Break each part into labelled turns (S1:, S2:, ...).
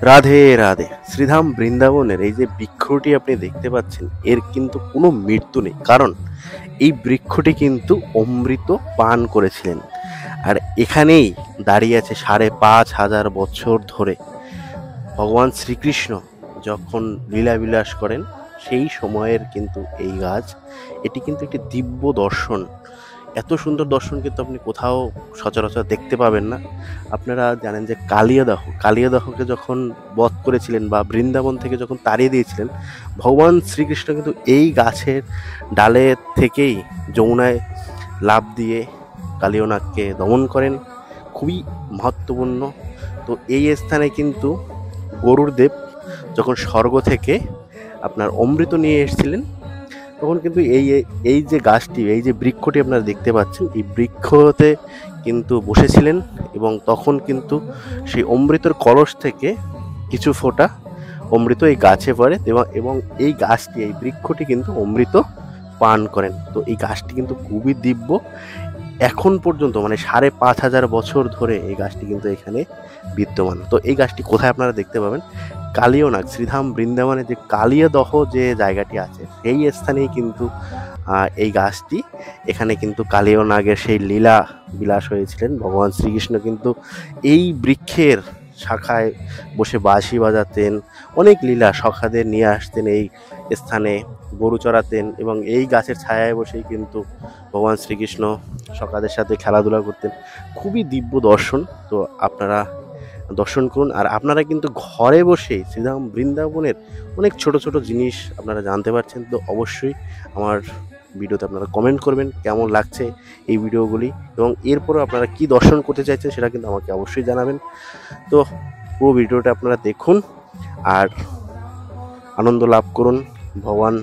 S1: রাধে রাধে। শ্রীধাম বৃন্দাবনের এই যে বৃক্ষটি আপনি দেখতে পাচ্ছেন, এর কিন্তু কোনো মৃত্যু নেই, কারণ এই বৃক্ষটি কিন্তু অমৃত পান করেছিলেন। আর এখানেই দাঁড়িয়ে আছে ৫,৫০০ বছর ধরে ভগবান শ্রীকৃষ্ণ যখন লীলাবিলাস করেন সেই সময়ের কিন্তু এই গাছ। এটি কিন্তু একটি দিব্য দর্শন। এত সুন্দর দর্শন কিন্তু আপনি কোথাও সচরাচর দেখতে পাবেন না। আপনারা জানেন যে কালিয়াদহকে যখন বধ করেছিলেন বা বৃন্দাবন থেকে যখন তাড়িয়ে দিয়েছিলেন, ভগবান শ্রীকৃষ্ণ কিন্তু এই গাছের ডালে থেকেই যমুনায় লাফ দিয়ে কালিয়নাগকে দমন করেন। খুবই মহত্বপূর্ণ। তো এই স্থানে কিন্তু গরুড়দেব যখন স্বর্গ থেকে আপনার অমৃত নিয়ে এসেছিলেন, তখন কিন্তু এই যে গাছটি, এই যে বৃক্ষটি আপনারা দেখতে পাচ্ছেন, এই বৃক্ষতে কিন্তু বসেছিলেন এবং তখন কিন্তু সেই অমৃতের কলস থেকে কিছু ফোঁটা অমৃত এই গাছে পড়ে এবং এই গাছটি, এই বৃক্ষটি কিন্তু অমৃত পান করেন। তো এই গাছটি কিন্তু খুবই দিব্য। এখন পর্যন্ত মানে ৫,৫০০ বছর ধরে এই গাছটি কিন্তু এখানে বিদ্যমান। তো এই গাছটি কোথায় আপনারা দেখতে পাবেন? কালিয়নাগ, শ্রীধাম বৃন্দাবনে যে কালিয়াদহ যে জায়গাটি আছে সেই স্থানেই কিন্তু এই গাছটি। এখানে কিন্তু কালিয়নাগের সেই লীলা বিলাস হয়েছিলেন। ভগবান শ্রীকৃষ্ণ কিন্তু এই বৃক্ষের শাখায় বসে বাঁশি বাজাতেন, অনেক লীলা সখাদের নিয়ে আসতেন এই স্থানে, গরু চড়াতেন এবং এই গাছের ছায়ায় বসেই কিন্তু ভগবান শ্রীকৃষ্ণ সখাদের সাথে খেলাধুলা করতেন। খুবই দিব্য দর্শন। তো আপনারা দর্শন করুন। আর আপনারা কিন্তু ঘরে বসে শ্রীধাম বৃন্দাবনের অনেক ছোট ছোট জিনিস আপনারা জানতে পারছেন। তো অবশ্যই আমার ভিডিওতে আপনারা কমেন্ট করবেন কেমন লাগছে এই ভিডিওগুলি, এবং এরপরও আপনারা কি দর্শন করতে চাইছেন সেটা কিন্তু আমাকে অবশ্যই জানাবেন। তো পুরো ভিডিওটা আপনারা দেখুন আর আনন্দ লাভ করুন, ভগবান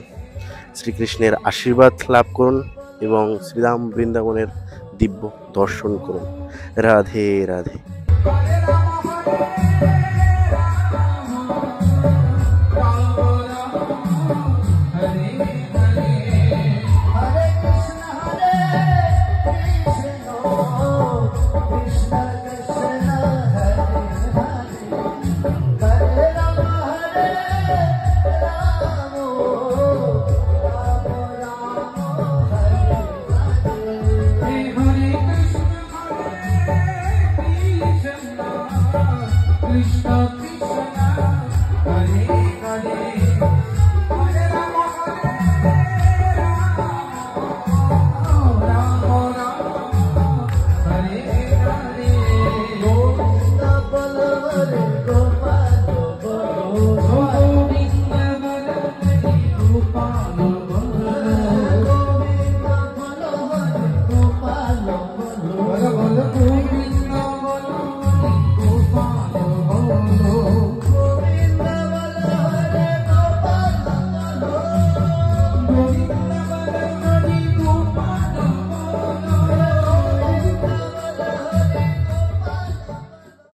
S1: শ্রীকৃষ্ণের আশীর্বাদ লাভ করুন এবং শ্রীধাম বৃন্দাবনের দিব্য দর্শন করুন। রাধে রাধে।